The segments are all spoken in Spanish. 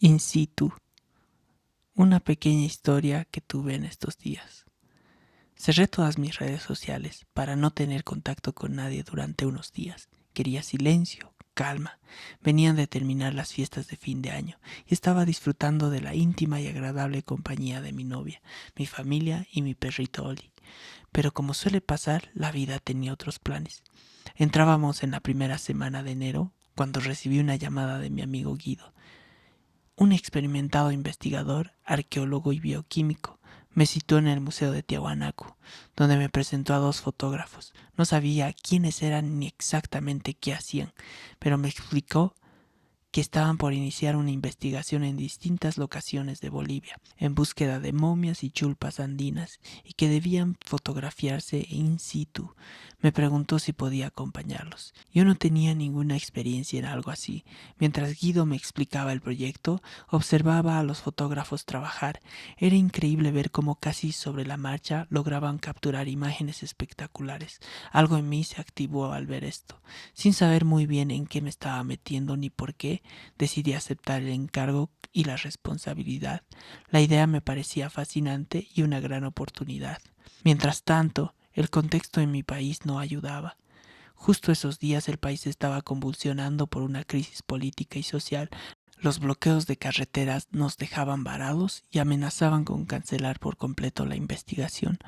In situ, una pequeña historia que tuve en estos días. Cerré todas mis redes sociales para no tener contacto con nadie durante unos días. Quería silencio, calma. Venían de terminar las fiestas de fin de año y estaba disfrutando de la íntima y agradable compañía de mi novia, mi familia y mi perrito Oli. Pero como suele pasar, la vida tenía otros planes. Entrábamos en la primera semana de enero cuando recibí una llamada de mi amigo Guido, un experimentado investigador, arqueólogo y bioquímico. Me citó en el Museo de Tiahuanaco, donde me presentó a dos fotógrafos. No sabía quiénes eran ni exactamente qué hacían, pero me explicó que estaban por iniciar una investigación en distintas locaciones de Bolivia, en búsqueda de momias y chulpas andinas, y que debían fotografiarse in situ. Me preguntó si podía acompañarlos. Yo no tenía ninguna experiencia en algo así. Mientras Guido me explicaba el proyecto, observaba a los fotógrafos trabajar. Era increíble ver cómo casi sobre la marcha lograban capturar imágenes espectaculares. Algo en mí se activó al ver esto. Sin saber muy bien en qué me estaba metiendo ni por qué, decidí aceptar el encargo y la responsabilidad. La idea me parecía fascinante y una gran oportunidad. Mientras tanto, el contexto en mi país no ayudaba. Justo esos días el país estaba convulsionando por una crisis política y social. Los bloqueos de carreteras nos dejaban varados y amenazaban con cancelar por completo la investigación.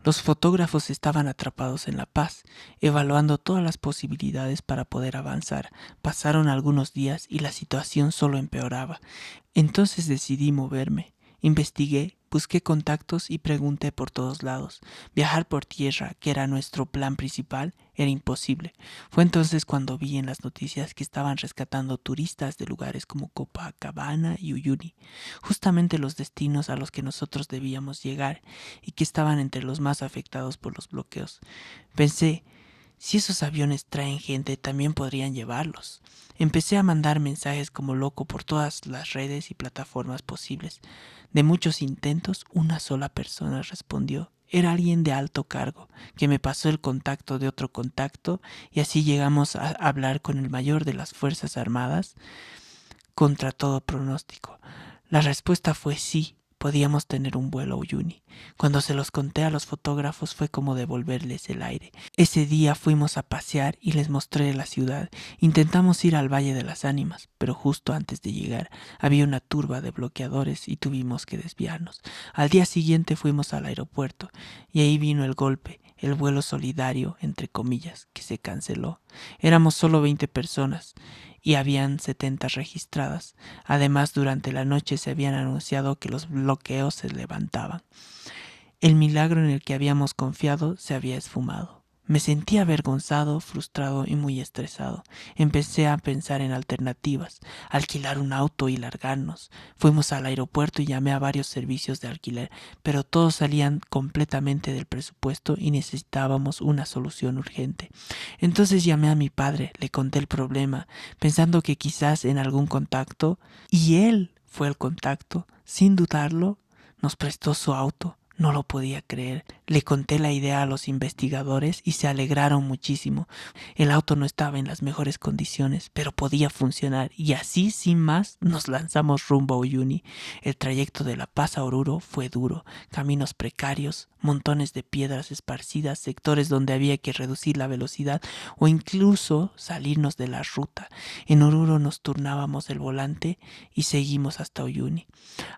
Los fotógrafos estaban atrapados en La Paz, evaluando todas las posibilidades para poder avanzar. Pasaron algunos días y la situación solo empeoraba. Entonces decidí moverme. Investigué, busqué contactos y pregunté por todos lados. Viajar por tierra, que era nuestro plan principal, era imposible. Fue entonces cuando vi en las noticias que estaban rescatando turistas de lugares como Copacabana y Uyuni, justamente los destinos a los que nosotros debíamos llegar y que estaban entre los más afectados por los bloqueos. Pensé, si esos aviones traen gente, también podrían llevarlos. Empecé a mandar mensajes como loco por todas las redes y plataformas posibles. De muchos intentos, una sola persona respondió. Era alguien de alto cargo, que me pasó el contacto de otro contacto y así llegamos a hablar con el mayor de las Fuerzas Armadas contra todo pronóstico. La respuesta fue sí, podíamos tener un vuelo a Uyuni. Cuando se los conté a los fotógrafos fue como devolverles el aire. Ese día fuimos a pasear y les mostré la ciudad. Intentamos ir al Valle de las Ánimas, pero justo antes de llegar había una turba de bloqueadores y tuvimos que desviarnos. Al día siguiente fuimos al aeropuerto y ahí vino el golpe, el vuelo solidario, entre comillas, que se canceló. Éramos solo 20 personas y habían 70 registradas. Además, durante la noche se habían anunciado que los bloqueos se levantaban. El milagro en el que habíamos confiado se había esfumado. Me sentía avergonzado, frustrado y muy estresado. Empecé a pensar en alternativas, alquilar un auto y largarnos. Fuimos al aeropuerto y llamé a varios servicios de alquiler, pero todos salían completamente del presupuesto y necesitábamos una solución urgente. Entonces llamé a mi padre, le conté el problema, pensando que quizás en algún contacto, y él fue el contacto. Sin dudarlo, nos prestó su auto. No lo podía creer. Le conté la idea a los investigadores y se alegraron muchísimo. El auto no estaba en las mejores condiciones, pero podía funcionar y así, sin más, nos lanzamos rumbo a Uyuni. El trayecto de La Paz a Oruro fue duro. Caminos precarios, montones de piedras esparcidas, sectores donde había que reducir la velocidad o incluso salirnos de la ruta. En Oruro nos turnábamos el volante y seguimos hasta Uyuni.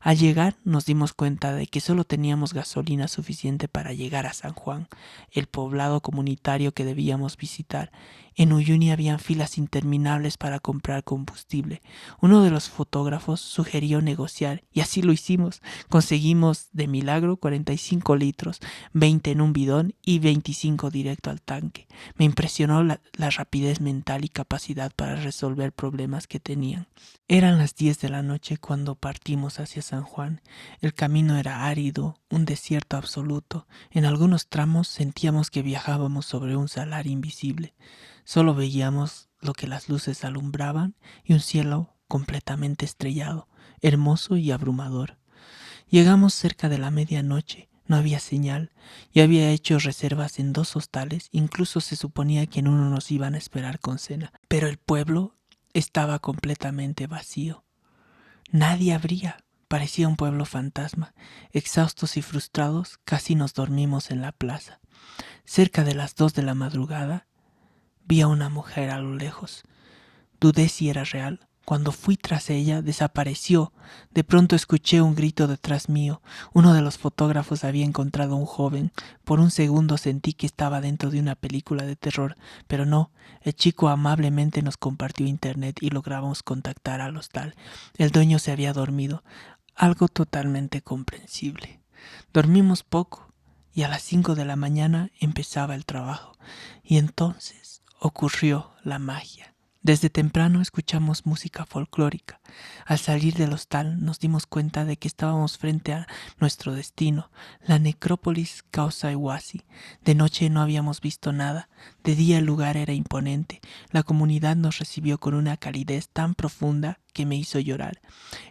Al llegar nos dimos cuenta de que solo teníamos gasolina suficiente para llegar a San Juan, el poblado comunitario que debíamos visitar. En Uyuni habían filas interminables para comprar combustible. Uno de los fotógrafos sugirió negociar y así lo hicimos. Conseguimos de milagro 45 litros, 20 en un bidón y 25 directo al tanque. Me impresionó la rapidez mental y capacidad para resolver problemas que tenían. Eran las 10 de la noche cuando partimos hacia San Juan. El camino era árido, un desierto absoluto. En algunos tramos sentíamos que viajábamos sobre un salar invisible. Solo veíamos lo que las luces alumbraban y un cielo completamente estrellado, hermoso y abrumador. Llegamos cerca de la medianoche. No había señal. Yo había hecho reservas en 2 hostales, incluso se suponía que en uno nos iban a esperar con cena. Pero el pueblo estaba completamente vacío. Nadie abría. Parecía un pueblo fantasma. Exhaustos y frustrados, casi nos dormimos en la plaza. Cerca de las 2 de la madrugada, vi a una mujer a lo lejos. Dudé si era real. Cuando fui tras ella, desapareció. De pronto escuché un grito detrás mío. Uno de los fotógrafos había encontrado a un joven. Por un segundo sentí que estaba dentro de una película de terror, pero no. El chico amablemente nos compartió internet y logramos contactar al hostal. El dueño se había dormido, algo totalmente comprensible. Dormimos poco y a las 5 de la mañana empezaba el trabajo. Y entonces ocurrió la magia. Desde temprano escuchamos música folclórica. Al salir del hostal nos dimos cuenta de que estábamos frente a nuestro destino, la necrópolis Causaiguasi. De noche no habíamos visto nada, de día el lugar era imponente. La comunidad nos recibió con una calidez tan profunda que me hizo llorar.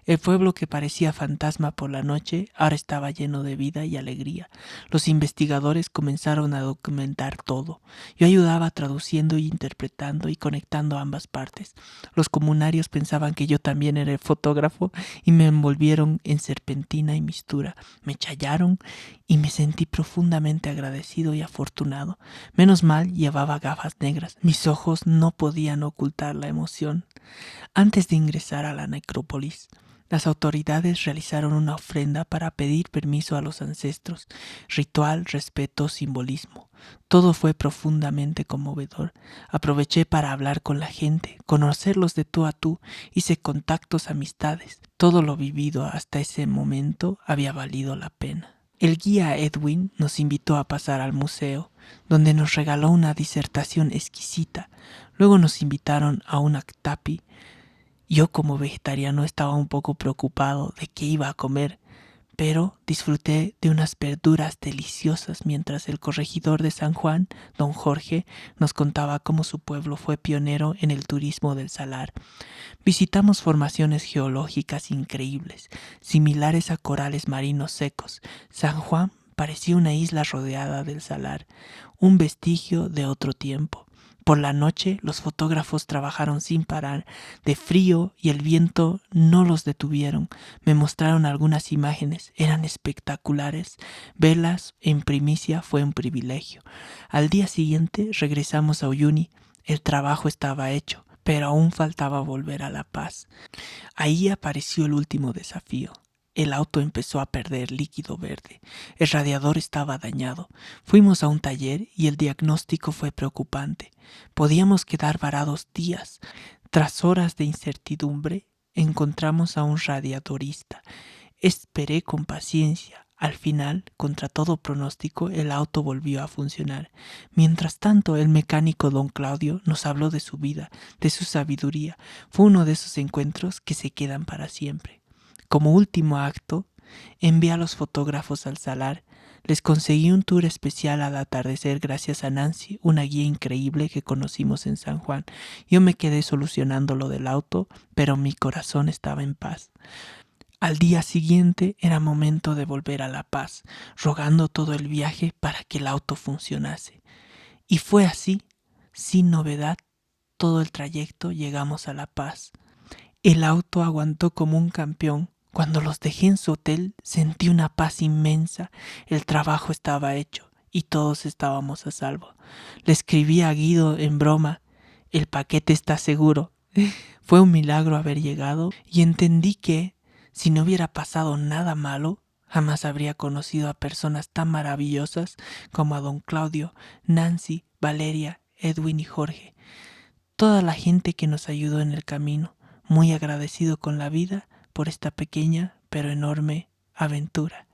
El pueblo que parecía fantasma por la noche ahora estaba lleno de vida y alegría. Los investigadores comenzaron a documentar todo. Yo ayudaba traduciendo y interpretando y conectando ambas partes. Los comunarios pensaban que yo también era el fotógrafo y me envolvieron en serpentina y mistura. Me challaron y me sentí profundamente agradecido y afortunado. Menos mal llevaba gafas negras. Mis ojos no podían ocultar la emoción. Antes de ingresar a la necrópolis, las autoridades realizaron una ofrenda para pedir permiso a los ancestros. Ritual, respeto, simbolismo. Todo fue profundamente conmovedor. Aproveché para hablar con la gente, conocerlos de tú a tú, hice contactos, amistades. Todo lo vivido hasta ese momento había valido la pena. El guía Edwin nos invitó a pasar al museo, donde nos regaló una disertación exquisita. Luego nos invitaron a un actapi. Yo como vegetariano estaba un poco preocupado de qué iba a comer, pero disfruté de unas verduras deliciosas mientras el corregidor de San Juan, don Jorge, nos contaba cómo su pueblo fue pionero en el turismo del salar. Visitamos formaciones geológicas increíbles, similares a corales marinos secos. San Juan parecía una isla rodeada del salar, un vestigio de otro tiempo. Por la noche los fotógrafos trabajaron sin parar, de frío y el viento no los detuvieron. Me mostraron algunas imágenes, eran espectaculares. Verlas en primicia fue un privilegio. Al día siguiente regresamos a Uyuni. El trabajo estaba hecho, pero aún faltaba volver a La Paz. Ahí apareció el último desafío. El auto empezó a perder líquido verde. El radiador estaba dañado. Fuimos a un taller y el diagnóstico fue preocupante. Podíamos quedar varados días. Tras horas de incertidumbre, encontramos a un radiadorista. Esperé con paciencia. Al final, contra todo pronóstico, el auto volvió a funcionar. Mientras tanto, el mecánico don Claudio nos habló de su vida, de su sabiduría. Fue uno de esos encuentros que se quedan para siempre. Como último acto, envié a los fotógrafos al salar. Les conseguí un tour especial al atardecer gracias a Nancy, una guía increíble que conocimos en San Juan. Yo me quedé solucionando lo del auto, pero mi corazón estaba en paz. Al día siguiente era momento de volver a La Paz, rogando todo el viaje para que el auto funcionase. Y fue así, sin novedad, todo el trayecto llegamos a La Paz. El auto aguantó como un campeón. Cuando los dejé en su hotel sentí una paz inmensa. El trabajo estaba hecho y todos estábamos a salvo. Le escribí a Guido en broma: el paquete está seguro. Fue un milagro haber llegado y entendí que, si no hubiera pasado nada malo, jamás habría conocido a personas tan maravillosas como a don Claudio, Nancy, Valeria, Edwin y Jorge. Toda la gente que nos ayudó en el camino. Muy agradecido con la vida por esta pequeña pero enorme aventura.